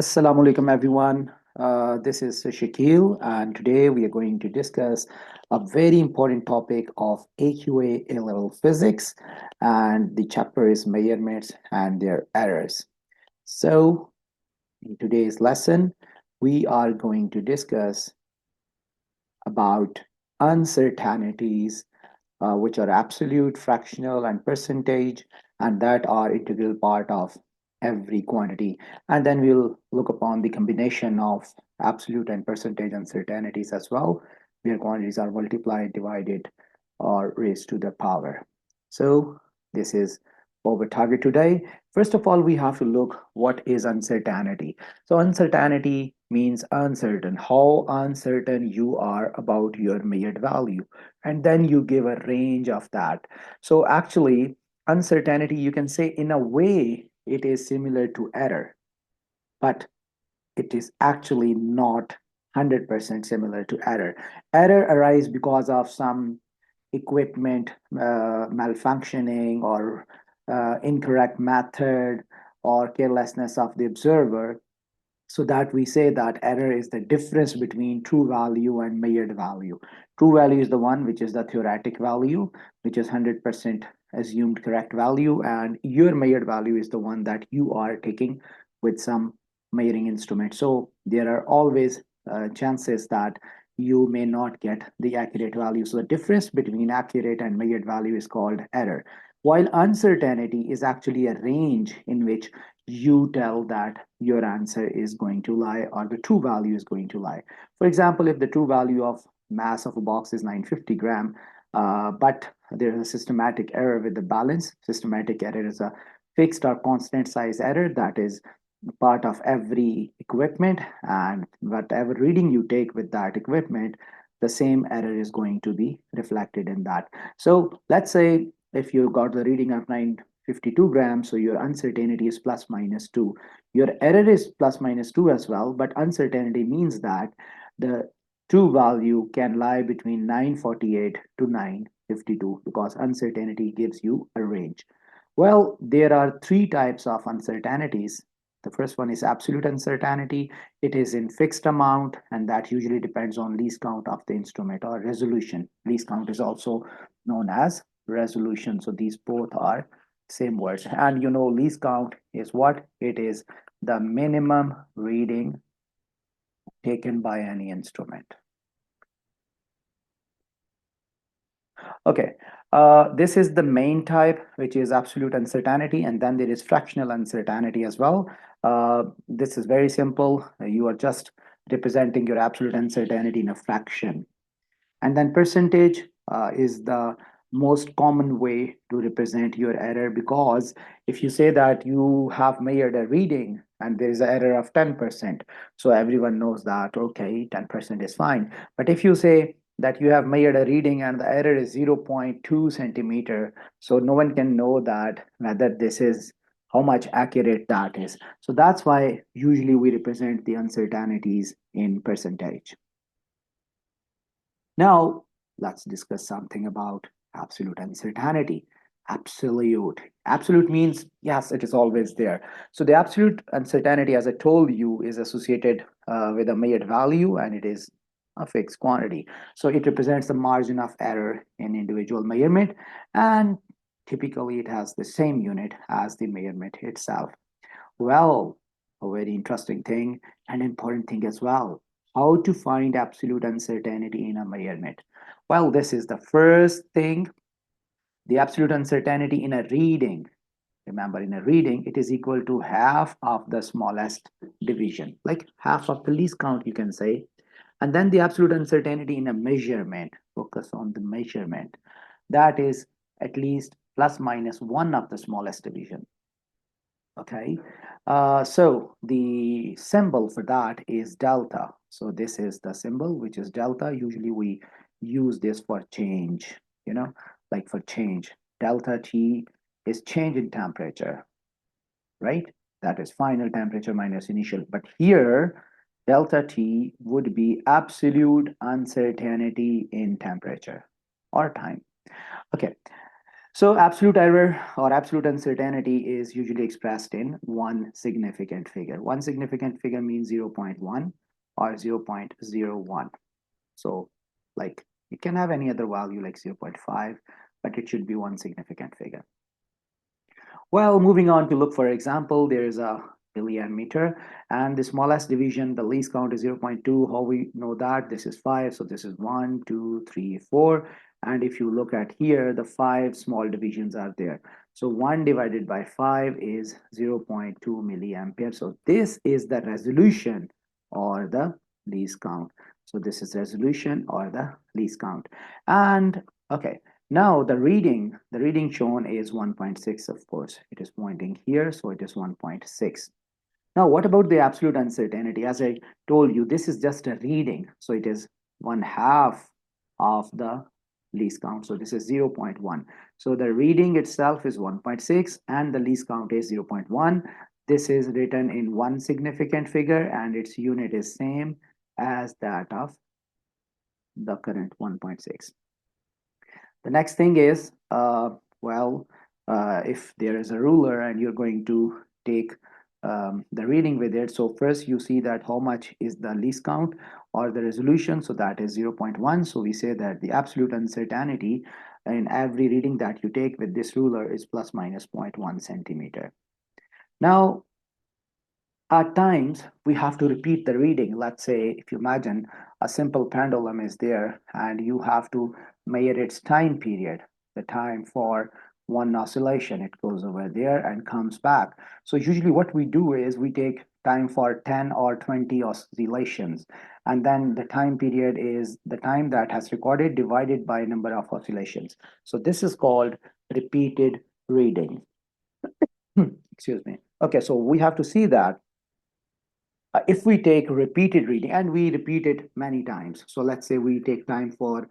Assalamu alaikum, everyone. This is Shakil, and today we are going to discuss a very important topic of AQA A-level physics, and the chapter is measurements and their errors. So, in today's lesson, we are going to discuss about uncertainties, which are absolute, fractional, and percentage, and that are integral part of every quantity. And then we'll look upon the combination of absolute and percentage uncertainties as well, where quantities are multiplied, divided, or raised to the power. So this is what we're target today. First of all, we have to look what is uncertainty. So uncertainty means uncertain, how uncertain you are about your measured value. And then you give a range of that. So actually, uncertainty, you can say in a way, it is similar to error, but it is actually not 100% similar to error. Error arises because of some equipment malfunctioning or incorrect method or carelessness of the observer, so that we say that error is the difference between true value and measured value. True value is the one which is the theoretic value, which is 100% assumed correct value, and your measured value is the one that you are taking with some measuring instrument. So there are always chances that you may not get the accurate value. So the difference between accurate and measured value is called error. While uncertainty is actually a range in which you tell that your answer is going to lie or the true value is going to lie. For example, if the true value of mass of a box is 950 gram, but there's a systematic error with the balance. Systematic error is a fixed or constant size error that is part of every equipment, and whatever reading you take with that equipment, the same error is going to be reflected in that. So let's say if you got the reading of 952 grams, so your uncertainty is plus minus 2. Your error is plus minus 2 as well, but uncertainty means that the true value can lie between 948 to 952 because uncertainty gives you a range. Well, there are three types of uncertainties. The first one is absolute uncertainty. It is in fixed amount, and that usually depends on least count of the instrument or resolution. Least count is also known as resolution. So these both are same words. And you know, least count is what? It is the minimum reading taken by any instrument. Okay, this is the main type, which is absolute uncertainty, and then there is fractional uncertainty as well. This is very simple. You are just representing your absolute uncertainty in a fraction. And then percentage is the most common way to represent your error, because if you say that you have measured a reading and there is an error of 10%, so everyone knows that, okay, 10% is fine. But if you say that you have measured a reading and the error is 0.2 centimeter, so no one can know that whether this is how much accurate that is. So that's why usually we represent the uncertainties in percentage. Now, let's discuss something about absolute uncertainty. Absolute. Absolute means, yes, it is always there. So the absolute uncertainty, as I told you, is associated with a measured value, and it is a fixed quantity. So it represents the margin of error in individual measurement, and typically it has the same unit as the measurement itself. Well, a very interesting thing and important thing as well. How to find absolute uncertainty in a measurement? Well, this is the first thing. The absolute uncertainty in a reading. Remember, in a reading, it is equal to half of the smallest division, like half of the least count, you can say. And then the absolute uncertainty in a measurement, focus on the measurement. That is at least plus minus one of the smallest division. Okay, so the symbol for that is delta. So this is the symbol, which is delta. Usually we use this for change, like for change. Delta T is change in temperature, right? That is final temperature minus initial. But here, delta T would be absolute uncertainty in temperature or time. Okay, So absolute error or absolute uncertainty is usually expressed in one significant figure. One significant figure means 0.1 or 0.01. So like it can have any other value like 0.5, but it should be one significant figure. Well, moving on to look for example, there is a billion meter and the smallest division, the least count is 0.2. How we know that? This is 5, so this is 1, 2, 3, 4. And if you look at here, the 5 small divisions are there. So 1 divided by 5 is 0.2 milliampere. So this is the resolution or the least count. So this is resolution or the least count. And okay, now the reading shown is 1.6, of course. It is pointing here, so it is 1.6. Now, what about the absolute uncertainty? As I told you, this is just a reading. So it is 1/2 of the least count. So this is 0.1. So the reading itself is 1.6 and the least count is 0.1. This is written in one significant figure and its unit is same as that of the current 1.6. The next thing is, if there is a ruler and you're going to take the reading with it, so first you see that how much is the least count or the resolution, so that is 0.1. So we say that the absolute uncertainty in every reading that you take with this ruler is plus minus 0.1 centimeter. Now, at times, we have to repeat the reading. Let's say, if you imagine a simple pendulum is there and you have to measure its time period, the time for one oscillation, it goes over there and comes back. So usually what we do is we take time for 10 or 20 oscillations, and then the time period is the time that has recorded divided by number of oscillations. So this is called repeated reading. Excuse me. Okay, so we have to see that if we take repeated reading and we repeat it many times, so let's say we take time for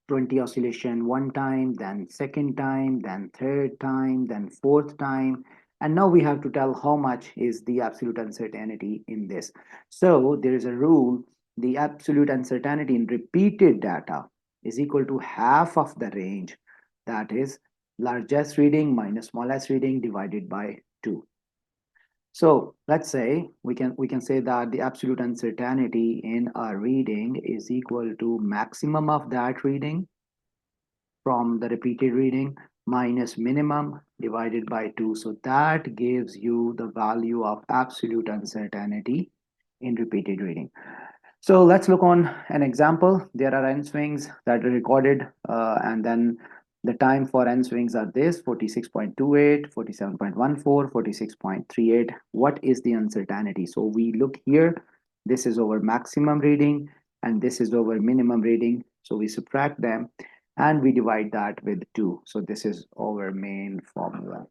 20 oscillation one time, then second time, then third time, then fourth time, and now we have to tell how much is the absolute uncertainty in this. So there is a rule: the absolute uncertainty in repeated data is equal to half of the range, that is largest reading minus smallest reading divided by 2. So let's say we can say that the absolute uncertainty in a reading is equal to maximum of that reading from the repeated reading minus minimum divided by 2. So that gives you the value of absolute uncertainty in repeated reading. So let's look on an example. There are n swings that are recorded, and then the time for n swings are this: 46.28, 47.14, 46.38. What is the uncertainty? So we look here, this is our maximum reading and this is our minimum reading. So we subtract them and we divide that with 2. So this is our main formula.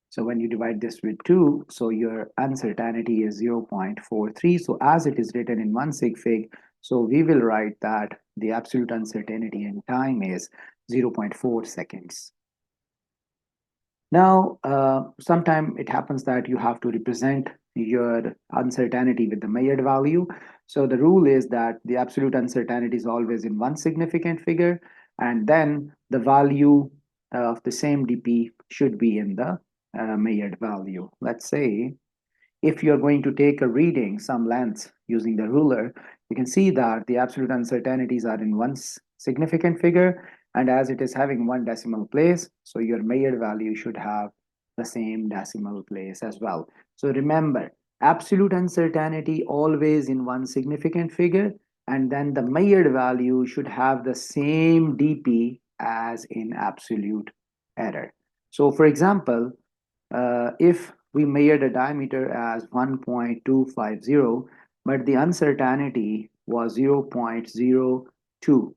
So when you divide this with 2, so your uncertainty is 0.43. So as it is written in one sig fig, so we will write that the absolute uncertainty in time is 0.4 seconds. Now, sometimes it happens that you have to represent your uncertainty with the measured value. So the rule is that the absolute uncertainty is always in one significant figure, and then the value of the same dp should be in the measured value. Let's say if you're going to take a reading, some length using the ruler, you can see that the absolute uncertainties are in one significant figure, and as it is having one decimal place, so your measured value should have the same decimal place as well. So remember, absolute uncertainty always in one significant figure, and then the measured value should have the same dp as in absolute error. So for example, if we measured a diameter as 1.250, but the uncertainty was 0.02.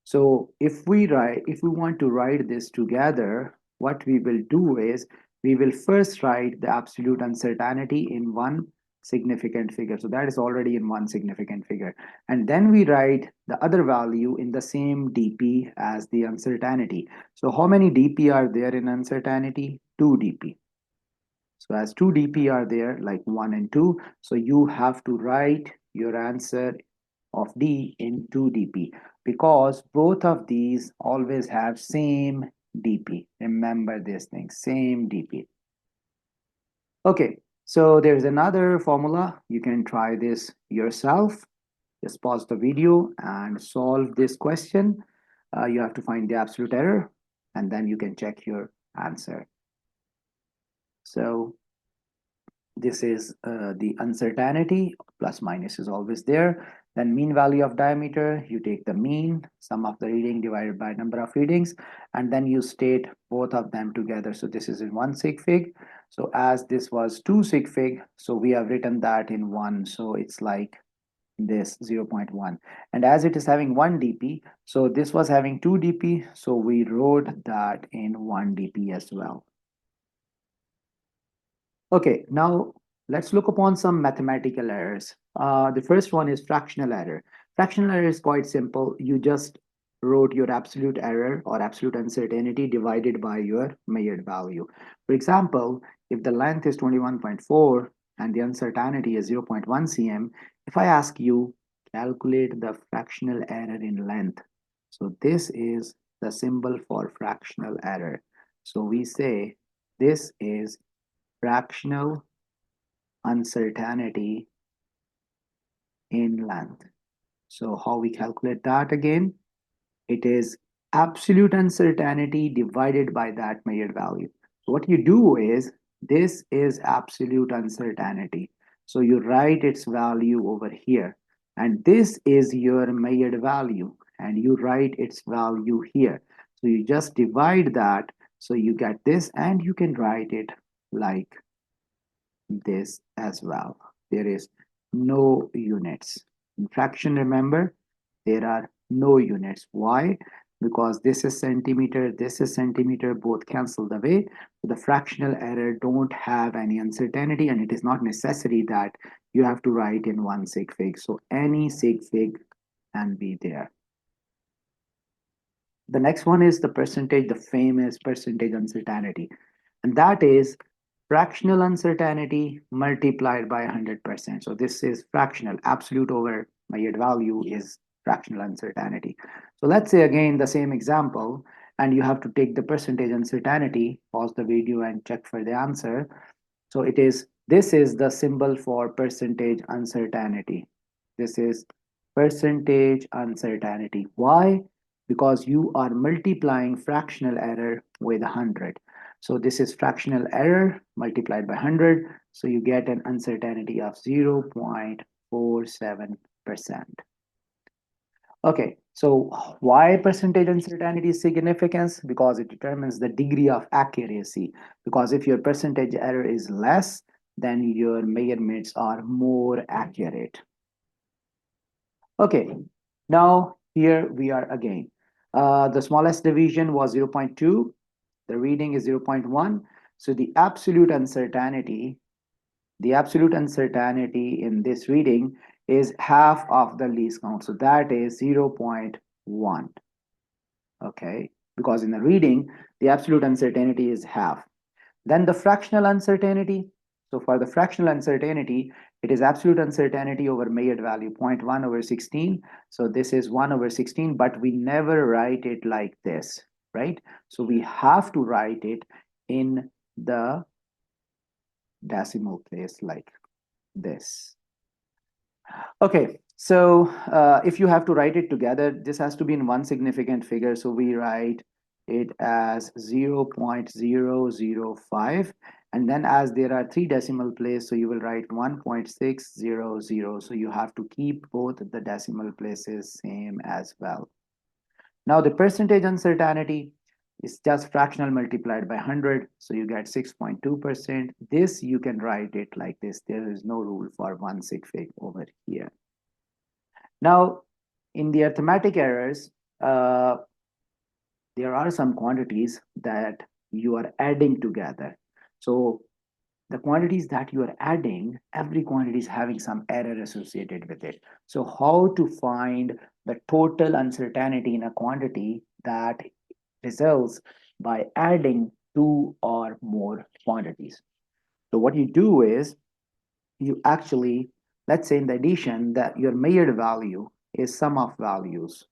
So if we want to write this together, what we will do is we will first write the absolute uncertainty in one significant figure. So that is already in one significant figure. And then we write the other value in the same dp as the uncertainty. So how many dp are there in uncertainty? 2 dp. So as 2 dp are there, like 1 and 2, so you have to write your answer of D in 2dp, because both of these always have same dp. Remember this thing, same dp. Okay, so there's another formula. You can try this yourself. Just pause the video and solve this question. You have to find the absolute error, and then you can check your answer. So this is the uncertainty, plus minus is always there. Then mean value of diameter, you take the mean, sum of the reading divided by number of readings, and then you state both of them together. So this is in 1 sig fig. So as this was 2 sig fig, so we have written that in 1. So it's like this 0.1. And as it is having 1 dp, so this was having 2 dp, so we wrote that in 1 dp as well. Okay, now let's look upon some mathematical errors. The first one is fractional error. Fractional error is quite simple. You just wrote your absolute error or absolute uncertainty divided by your measured value. For example, if the length is 21.4 and the uncertainty is 0.1 cm, if I ask you calculate the fractional error in length, so this is the symbol for fractional error. So we say this is fractional uncertainty in length. So how we calculate that again? It is absolute uncertainty divided by that measured value. So what you do is, this is absolute uncertainty. So you write its value over here. And this is your measured value. And you write its value here. So you just divide that. So you get this, and you can write it like this as well. There is no units. In fraction, remember, there are no units. Why? Because this is centimeter, both cancel away. The fractional error don't have any uncertainty, and it is not necessary that you have to write in 1 sig fig. So any sig fig can be there. The next one is the percentage, the famous percentage uncertainty. And that is fractional uncertainty multiplied by 100%. So this is fractional. Absolute over measured value is fractional uncertainty. So let's say again the same example, and you have to take the percentage uncertainty, pause the video and check for the answer. So this is the symbol for percentage uncertainty. This is percentage uncertainty. Why? Because you are multiplying fractional error with 100. So this is fractional error multiplied by 100. So you get an uncertainty of 0.47%. Okay, so why percentage uncertainty is significant? Because it determines the degree of accuracy. Because if your percentage error is less, then your measurements are more accurate. Okay, now here we are again. The smallest division was 0.2. The reading is 0.1. So the absolute uncertainty in this reading is half of the least count. So that is 0.1. Okay, because in the reading, the absolute uncertainty is half. Then the fractional uncertainty. So for the fractional uncertainty, it is absolute uncertainty over measured value, 0.1 over 16. So this is 1 over 16, but we never write it like this, right? So we have to write it in the decimal place like this. Okay, so if you have to write it together, this has to be in one significant figure. So we write it as 0.005. And then as there are 3 decimal places, so you will write 1.600. So you have to keep both the decimal places same as well. Now the percentage uncertainty is just fractional multiplied by 100. So you get 6.2%. This you can write it like this. There is no rule for 1 sig fig over here. Now in the arithmetic errors, there are some quantities that you are adding together. So the quantities that you are adding, every quantity is having some error associated with it. So how to find the total uncertainty in a quantity that results by adding 2 or more quantities? So what you do is, you actually, let's say in the addition that your measured value is sum of values.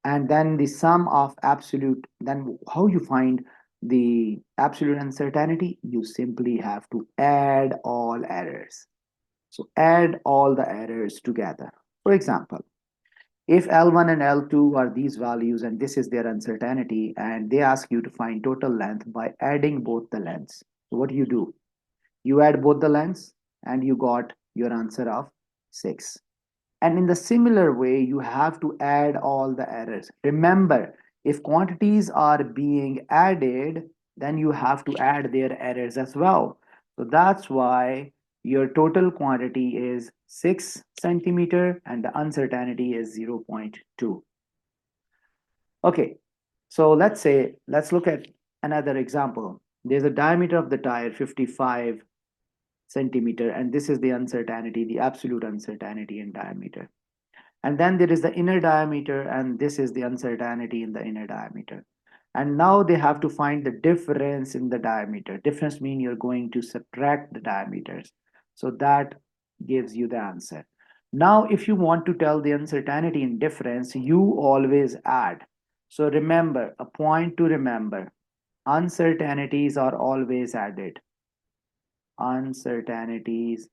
And then the sum of absolute, then how you find the absolute uncertainty? You simply have to add all errors. So add all the errors together. For example, if L1 and L2 are these values and this is their uncertainty, and they ask you to find total length by adding both the lengths. So what do? You add both the lengths and you got your answer of 6. And in the similar way, you have to add all the errors. Remember, if quantities are being added, then you have to add their errors as well. So that's why your total quantity is 6 centimeter and the uncertainty is 0.2. Okay, so let's look at another example. There's a diameter of the tire 55 centimeter, and this is the uncertainty, the absolute uncertainty in diameter. And then there is the inner diameter, and this is the uncertainty in the inner diameter. And now they have to find the difference in the diameter. Difference means you're going to subtract the diameters. So that gives you the answer. Now, if you want to tell the uncertainty in difference, you always add. So remember, a point to remember, uncertainties are always added. Uncertainties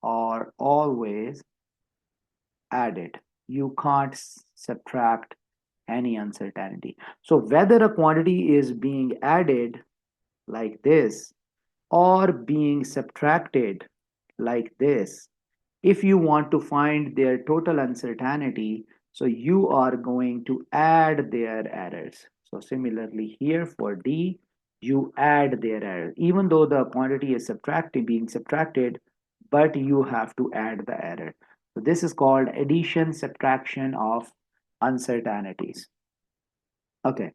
are always added. You can't subtract any uncertainty. So whether a quantity is being added like this or being subtracted like this, if you want to find their total uncertainty, so you are going to add their errors. So similarly here for D, you add their error. Even though the quantity is being subtracted, but you have to add the error. So this is called addition, subtraction of uncertainties. Okay.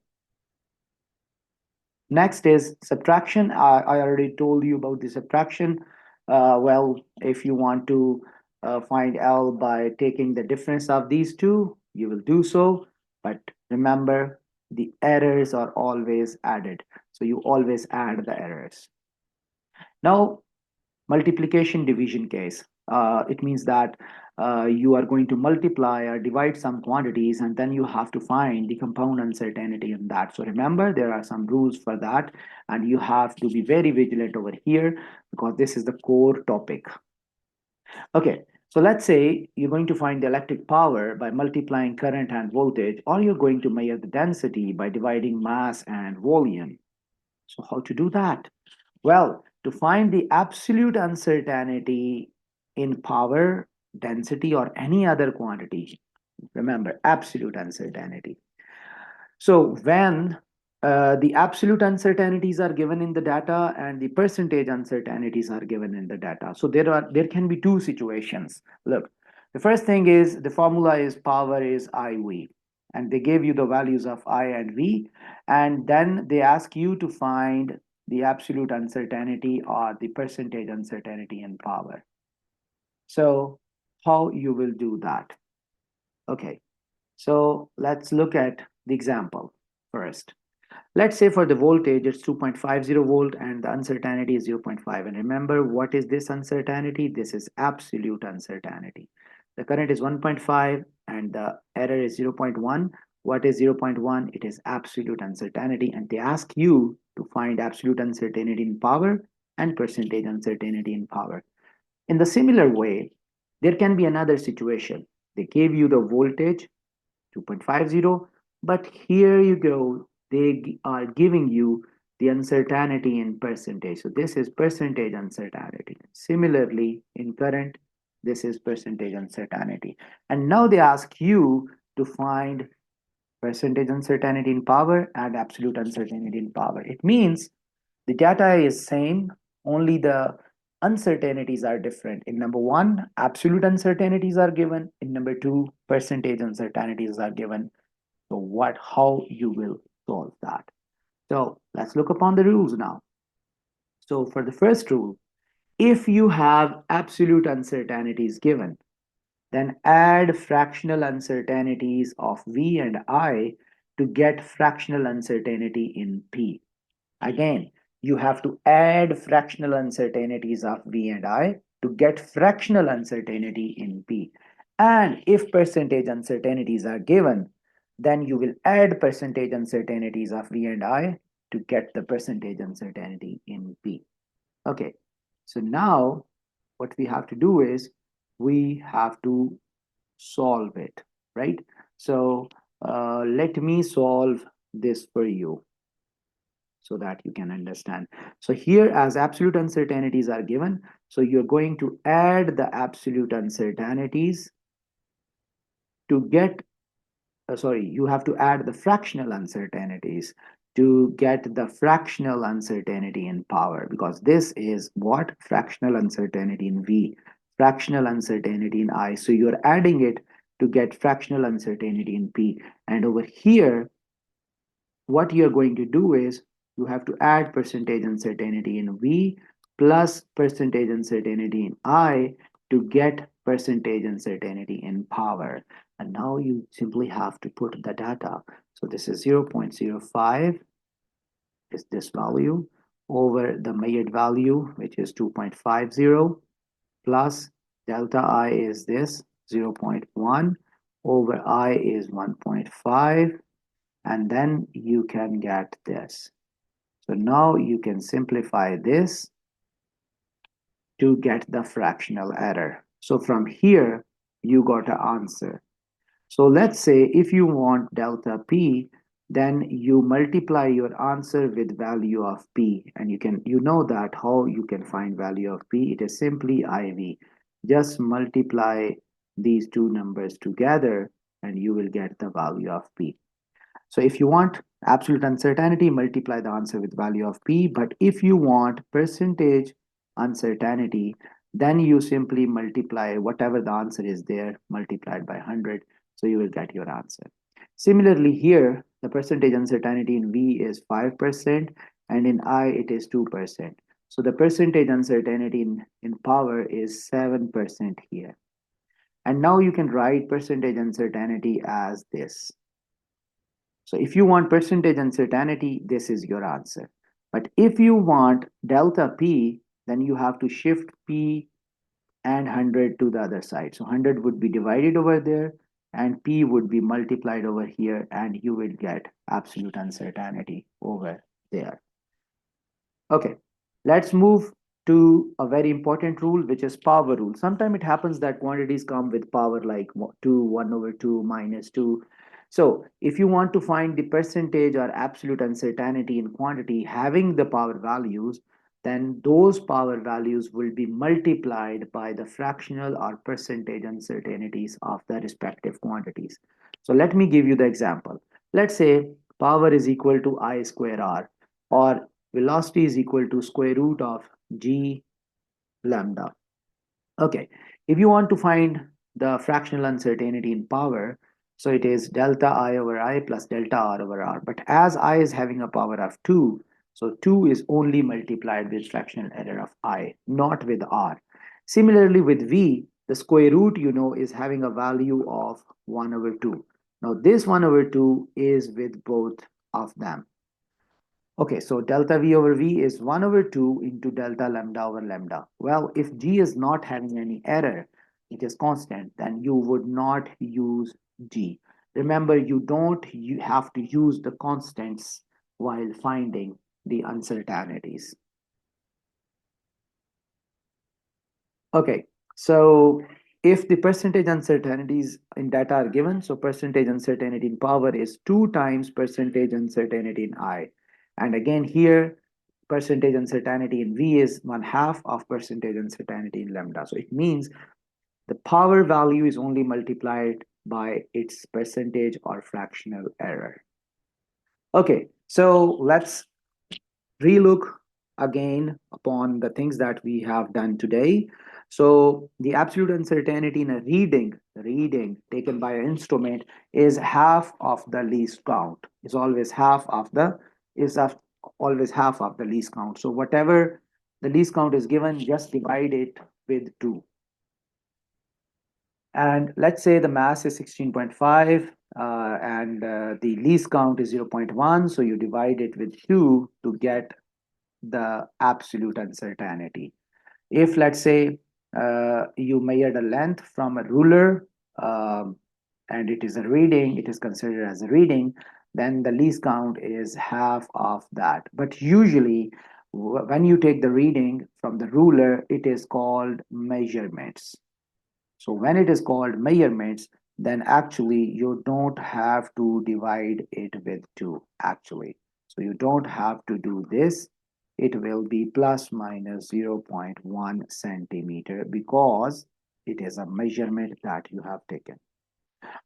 Next is subtraction. I already told you about the subtraction. Well, if you want to find L by taking the difference of these two, you will do so. But remember, the errors are always added. So you always add the errors. Now, multiplication division case. It means that you are going to multiply or divide some quantities and then you have to find the compound uncertainty in that. So remember, there are some rules for that and you have to be very vigilant over here because this is the core topic. Okay, so let's say you're going to find the electric power by multiplying current and voltage, or you're going to measure the density by dividing mass and volume. So how to do that? Well, to find the absolute uncertainty in power, density, or any other quantity, remember, absolute uncertainty. So when the absolute uncertainties are given in the data and the percentage uncertainties are given in the data. So there can be two situations. Look, the first thing is the formula is power is IV, and they give you the values of I and V, and then they ask you to find the absolute uncertainty or the percentage uncertainty in power. So how you will do that? Okay, so let's look at the example first. Let's say for the voltage, it's 2.50 volt and the uncertainty is 0.5. And remember, what is this uncertainty? This is absolute uncertainty. The current is 1.5 and the error is 0.1. What is 0.1? It is absolute uncertainty. And they ask you to find absolute uncertainty in power and percentage uncertainty in power. In the similar way, there can be another situation. They gave you the voltage 2.50, but here you go, they are giving you the uncertainty in percentage. So this is percentage uncertainty. Similarly, in current, this is percentage uncertainty. And now they ask you to find percentage uncertainty in power and absolute uncertainty in power. It means the data is same, only the uncertainties are different. In number one, absolute uncertainties are given. In number two, percentage uncertainties are given. So how you will solve that? So let's look upon the rules now. So for the first rule, if you have absolute uncertainties given, then add fractional uncertainties of V and I to get fractional uncertainty in P. Again, you have to add fractional uncertainties of V and I to get fractional uncertainty in P. And if percentage uncertainties are given, then you will add percentage uncertainties of V and I to get the percentage uncertainty in P. Okay, so now what we have to do is we have to solve it, right? So let me solve this for you so that you can understand. So here, as absolute uncertainties are given, so you're going to add the absolute uncertainties to get, sorry, you have to add the fractional uncertainties to get the fractional uncertainty in power, because this is what? Fractional uncertainty in V, fractional uncertainty in I. So you're adding it to get fractional uncertainty in P. And over here, what you're going to do is you have to add percentage uncertainty in V plus percentage uncertainty in I to get percentage uncertainty in power. And now you simply have to put the data. So this is 0.05 is this value over the measured value, which is 2.50, plus delta I is this 0.1 over I is 1.5, and then you can get this. So now you can simplify this to get the fractional error. So from here, you got an answer. So let's say if you want delta P, then you multiply your answer with value of P, and you know that how you can find value of P. It is simply IV. Just multiply these two numbers together and you will get the value of P. So if you want absolute uncertainty, multiply the answer with value of P. But if you want percentage uncertainty, then you simply multiply whatever the answer is there, multiplied by 100. So you will get your answer. Similarly here, the percentage uncertainty in V is 5% and in I it is 2%. So the percentage uncertainty in power is 7% here. And now you can write percentage uncertainty as this. So if you want percentage uncertainty, this is your answer. But if you want delta P, then you have to shift P and 100 to the other side. So 100 would be divided over there and P would be multiplied over here, and you will get absolute uncertainty over there. Okay, let's move to a very important rule, which is power rule. Sometimes it happens that quantities come with power like 2, 1 over 2, minus 2. So if you want to find the percentage or absolute uncertainty in quantity having the power values, then those power values will be multiplied by the fractional or percentage uncertainties of the respective quantities. So let me give you the example. Let's say power is equal to I square R, or velocity is equal to square root of g lambda. Okay, if you want to find the fractional uncertainty in power, so it is delta I over I plus delta R over R. But as I is having a power of 2, so 2 is only multiplied with fractional error of I, not with R. Similarly with V, the square root, is having a value of 1 over 2. Now this 1 over 2 is with both of them. Okay, so delta V over V is 1 over 2 into delta lambda over lambda. Well, if G is not having any error, it is constant, then you would not use G. Remember, you have to use the constants while finding the uncertainties. Okay, so if the percentage uncertainties in data are given, so percentage uncertainty in power is 2 times percentage uncertainty in I. And again here, percentage uncertainty in V is 1/2 of percentage uncertainty in lambda. So it means the power value is only multiplied by its percentage or fractional error. Okay, so let's relook again upon the things that we have done today. So the absolute uncertainty in a reading taken by an instrument is half of the least count. Is always half of the always half of the least count. So whatever the least count is given, just divide it with 2. And let's say the mass is 16.5 and the least count is 0.1. So you divide it with 2 to get the absolute uncertainty. If let's say you measured a length from a ruler, um, and it is a reading, it is considered as a reading, then the least count is half of that. But usually, when you take the reading from the ruler, it is called measurements. So when it is called measurements, then actually you don't have to divide it with 2 actually. So you don't have to do this. It will be plus minus 0.1 centimeter because it is a measurement that you have taken.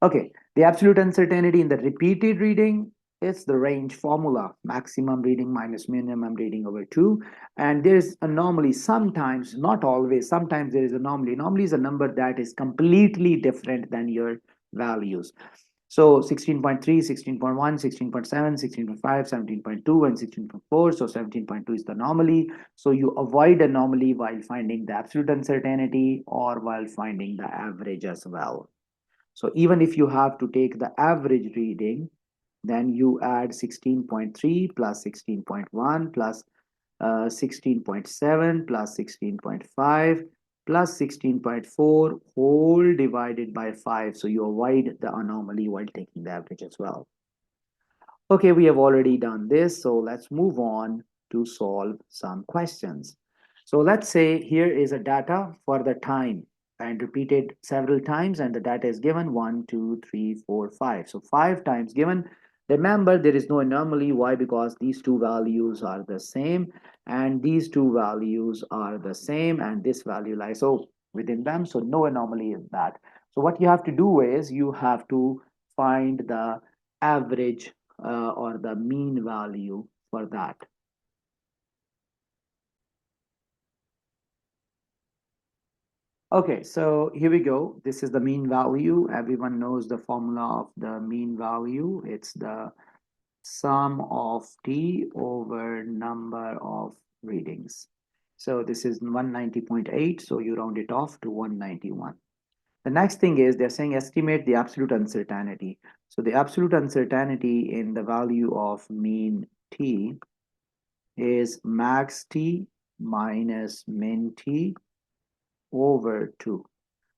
Okay, the absolute uncertainty in the repeated reading is the range formula, maximum reading minus minimum reading over 2. And there's anomaly sometimes, not always, sometimes there is anomaly. Anomaly is a number that is completely different than your values. So 16.3, 16.1, 16.7, 16.5, 17.2, and 16.4. So 17.2 is the anomaly. So you avoid anomaly while finding the absolute uncertainty or while finding the average as well. So even if you have to take the average reading, then you add 16.3 plus 16.1 plus 16.7 plus 16.5 plus 16.4 whole divided by 5. So you avoid the anomaly while taking the average as well. Okay, we have already done this, so let's move on to solve some questions. So let's say here is a data for the time and repeated several times, and the data is given 1, 2, 3, 4, 5. So 5 times given. Remember, there is no anomaly. Why? Because these two values are the same, and these two values are the same, and this value lies so within them. So no anomaly in that. So what you have to do is you have to find the average or the mean value for that. Okay, so here we go. This is the mean value. Everyone knows the formula of the mean value. It's the sum of t over number of readings. So this is 190.8, so you round it off to 191. The next thing is they're saying estimate the absolute uncertainty. So the absolute uncertainty in the value of mean t is max t minus min t over 2.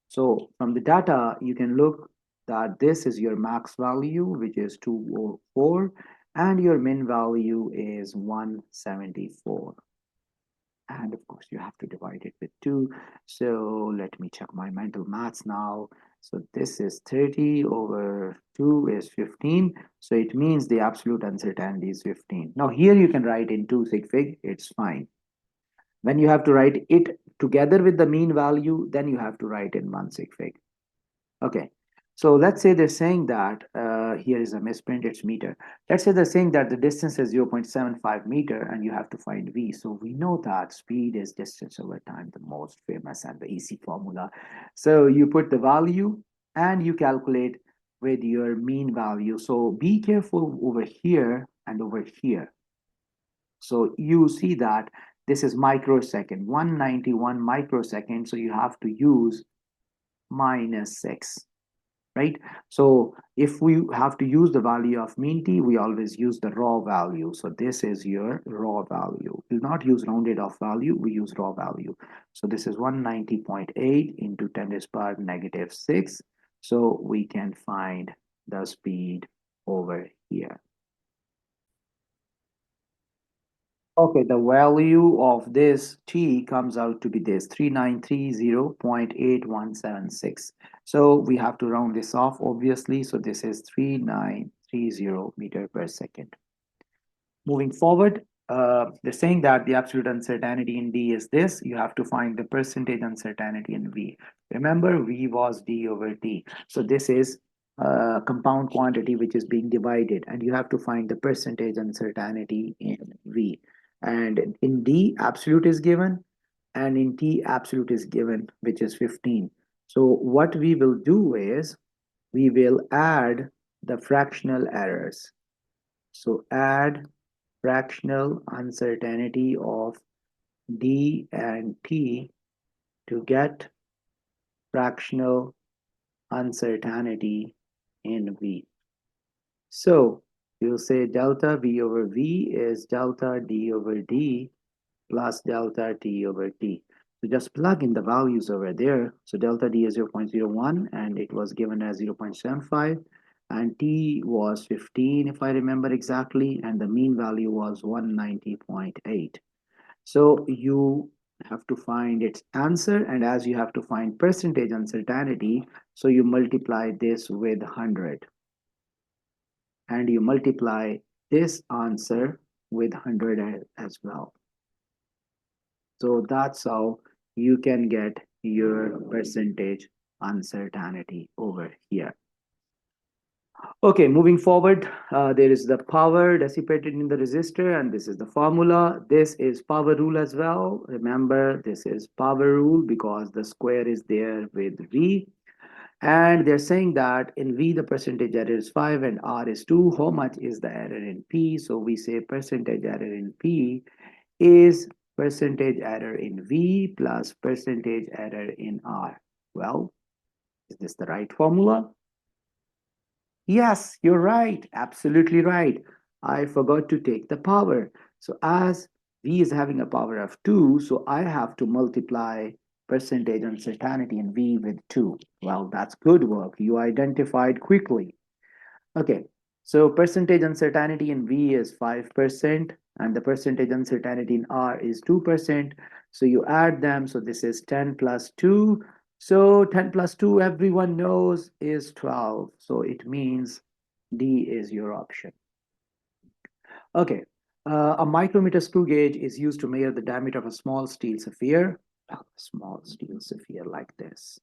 So from the data, you can look that this is your max value, which is 204, and your min value is 174. And of course, you have to divide it with 2. So let me check my mental maths now. So this is 30 over 2 is 15. So it means the absolute uncertainty is 15. Now here you can write in 2 sig fig, it's fine. When you have to write it together with the mean value, then you have to write in 1 sig fig. Okay, so let's say they're saying that here is a misprint, it's meter. Let's say they're saying that the distance is 0.75 meter and you have to find v. So we know that speed is distance over time, the most famous and the easy formula. So you put the value and you calculate with your mean value. So be careful over here and over here. So you see that this is microsecond, 191 microsecond. So you have to use minus 6, right? So if we have to use the value of mean t, we always use the raw value. So this is your raw value. We'll not use rounded off value, we use raw value. So this is 190.8 into 10 to the power negative 6. So we can find the speed over here. Okay, the value of this t comes out to be this 3930.8176. So we have to round this off, obviously. So this is 3930 meter per second. Moving forward, they're saying that the absolute uncertainty in D is this. You have to find the percentage uncertainty in V. Remember, V was D over T. So this is a compound quantity which is being divided, and you have to find the percentage uncertainty in V. And in D, absolute is given, and in T, absolute is given, which is 15. So what we will do is we will add the fractional errors. So add fractional uncertainty of D and T to get fractional uncertainty in V. So you'll say delta V over V is delta D over D plus delta T over T. So just plug in the values over there. So delta D is 0.01 and it was given as 0.75 and T was 15 if I remember exactly, and the mean value was 190.8. So you have to find its answer, and as you have to find percentage uncertainty, so you multiply this with 100 and you multiply this answer with 100 as well. So that's how you can get your percentage uncertainty over here. Okay, moving forward, there is the power dissipated in the resistor, and this is the formula. This is power rule as well. Remember, this is power rule because the square is there with V. And they're saying that in V, the percentage error is 5 and R is 2. How much is the error in P? So we say percentage error in P is percentage error in V plus percentage error in R. Well, is this the right formula? Yes, you're right. Absolutely right. I forgot to take the power. So as V is having a power of 2, so I have to multiply percentage uncertainty in V with 2. Well, that's good work. You identified quickly. Okay, so percentage uncertainty in V is 5% and the percentage uncertainty in R is 2%. So you add them. So this is 10 plus 2. So 10 plus 2, everyone knows, is 12. So it means D is your option. Okay, a micrometer screw gauge is used to measure the diameter of a small steel sphere. A small steel sphere like this.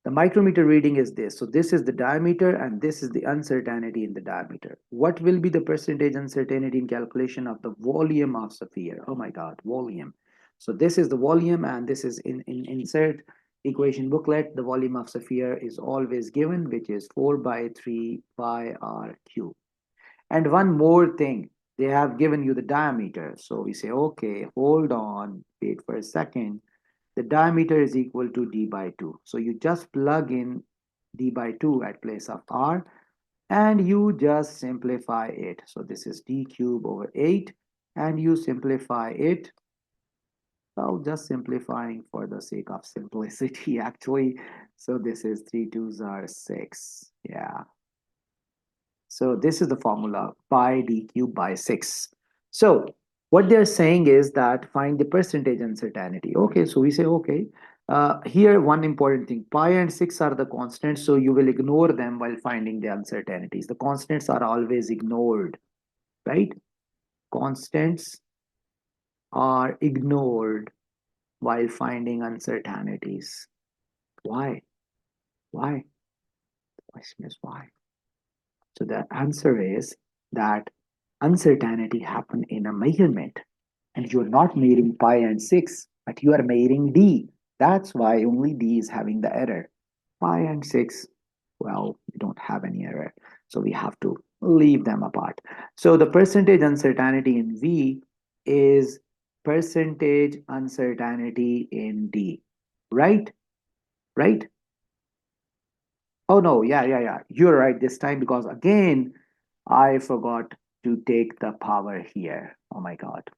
The micrometer reading is this. So this is the diameter and this is the uncertainty in the diameter. What will be the percentage uncertainty in calculation of the volume of sphere? Oh my God, volume. So this is the volume and this is in insert equation booklet. The volume of sphere is always given, which is 4 by 3 pi r cube. And one more thing, they have given you the diameter. So we say, okay, hold on, wait for a second. The diameter is equal to d by 2. So you just plug in d by 2 at place of r and you just simplify it. So this is d cube over 8 and you simplify it. Well, just simplifying for the sake of simplicity actually. So this is 3 2s are 6. Yeah. So this is the formula pi d cube by 6. So what they're saying is that find the percentage uncertainty. Okay, so we say, okay, here one important thing, pi and 6 are the constants, so you will ignore them while finding the uncertainties. The constants are always ignored, right? Constants are ignored while finding uncertainties. Why? Why? The question is why? So the answer is that uncertainty happen in a measurement and you're not measuring pi and 6, but you are measuring d. That's why only d is having the error. Pi and 6, well, we don't have any error. So we have to leave them apart. So the percentage uncertainty in V is percentage uncertainty in D. Right? Right? Oh no, yeah. You're right this time because again, I forgot to take the power here. Oh my God.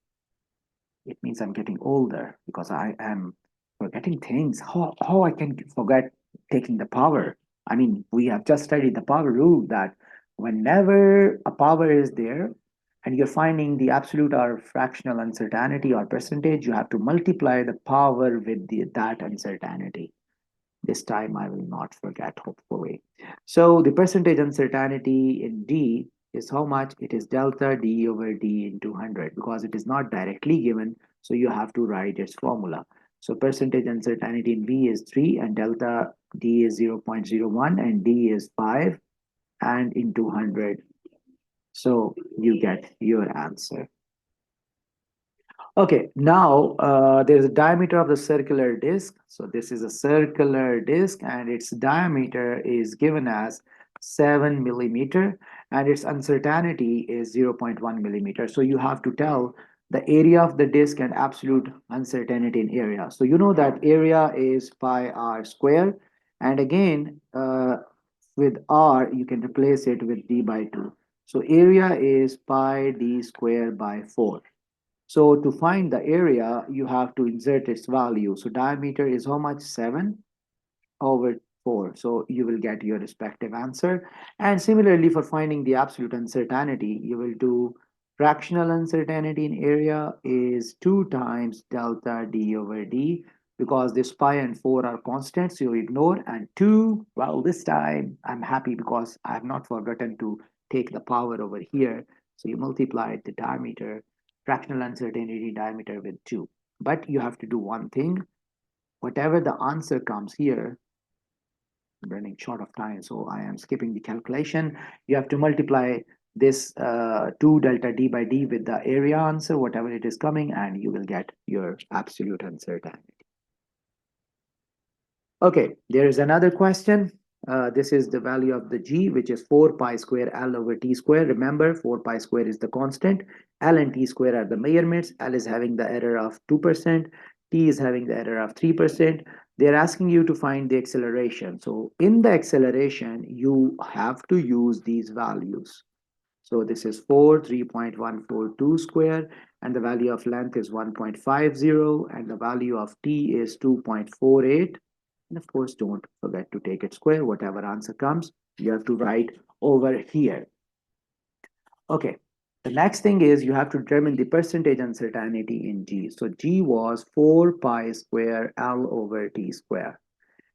It means I'm getting older because I am forgetting things. How I can forget taking the power? I mean, we have just studied the power rule that whenever a power is there and you're finding the absolute or fractional uncertainty or percentage, you have to multiply the power with that uncertainty. This time I will not forget, hopefully. So the percentage uncertainty in D is how much? It is delta D over D into 100 because it is not directly given. So you have to write its formula. So percentage uncertainty in V is 3 and delta D is 0.01 and D is 5 and into 100. So you get your answer. Okay, now there's a diameter of the circular disc. So this is a circular disc and its diameter is given as 7 millimeter and its uncertainty is 0.1 millimeter. So you have to tell the area of the disc and absolute uncertainty in area. So you know that area is pi r square. And again, with r, you can replace it with d by 2. So area is pi d square by 4. So to find the area, you have to insert its value. So diameter is how much? 7/4. So you will get your respective answer. And similarly, for finding the absolute uncertainty, you will do fractional uncertainty in area is 2 times delta d over d, because this pi and 4 are constants, so you ignore. And 2, well, this time I'm happy because I have not forgotten to take the power over here. So you multiply the diameter, fractional uncertainty diameter with 2. But you have to do one thing. Whatever the answer comes here, I'm running short of time, so I am skipping the calculation. You have to multiply this 2 delta d by d with the area answer, whatever it is coming, and you will get your absolute uncertainty. Okay, there is another question. This is the value of the g, which is 4 pi square L over t square. Remember, 4 pi square is the constant. L and t square are the measurements. L is having the error of 2%. T is having the error of 3%. They're asking you to find the acceleration. So in the acceleration, you have to use these values. So this is 4, 3.142 square, and the value of length is 1.50, and the value of t is 2.48. And of course, don't forget to take it square. Whatever answer comes, you have to write over here. Okay, the next thing is you have to determine the percentage uncertainty in G. So G was 4 pi square L over T square.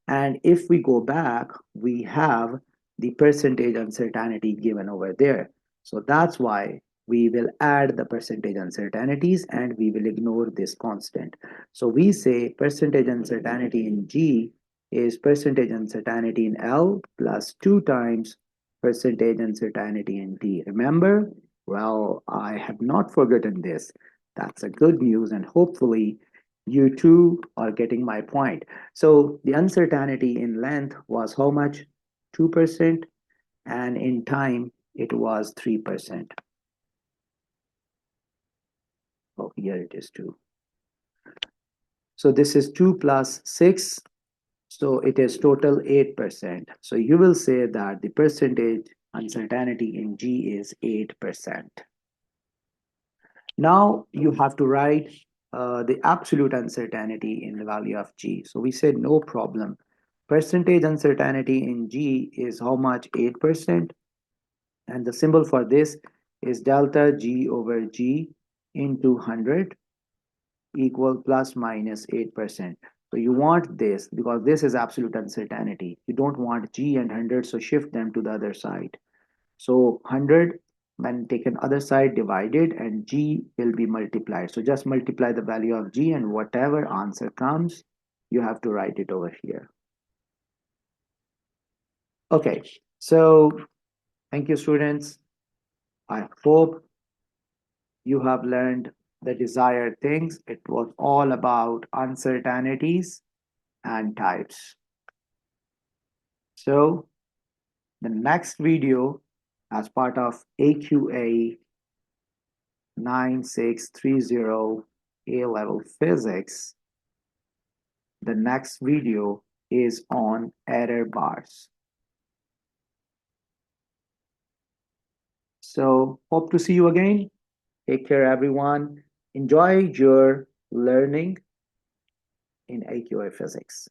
And if we go back, we have the percentage uncertainty given over there. So that's why we will add the percentage uncertainties and we will ignore this constant. So we say percentage uncertainty in G is percentage uncertainty in L plus 2 times percentage uncertainty in T. Remember? Well, I have not forgotten this. That's a good news, and hopefully you too are getting my point. So the uncertainty in length was how much? 2%, and in time it was 3%. Oh, here it is 2. So this is 2 plus 6. So it is total 8%. So you will say that the percentage uncertainty in G is 8%. Now you have to write the absolute uncertainty in the value of G. So we said no problem. Percentage uncertainty in G is how much? 8%. And the symbol for this is delta G over G into 100 equal plus minus 8%. So you want this because this is absolute uncertainty. You don't want G and 100, so shift them to the other side. So 100 when taken other side divided and G will be multiplied. So just multiply the value of G and whatever answer comes, you have to write it over here. Okay, so thank you, students. I hope you have learned the desired things. It was all about uncertainties and types. So the next video as part of AQA 9630 A-level physics, the next video is on error bars. So hope to see you again. Take care, everyone. Enjoy your learning in AQA physics.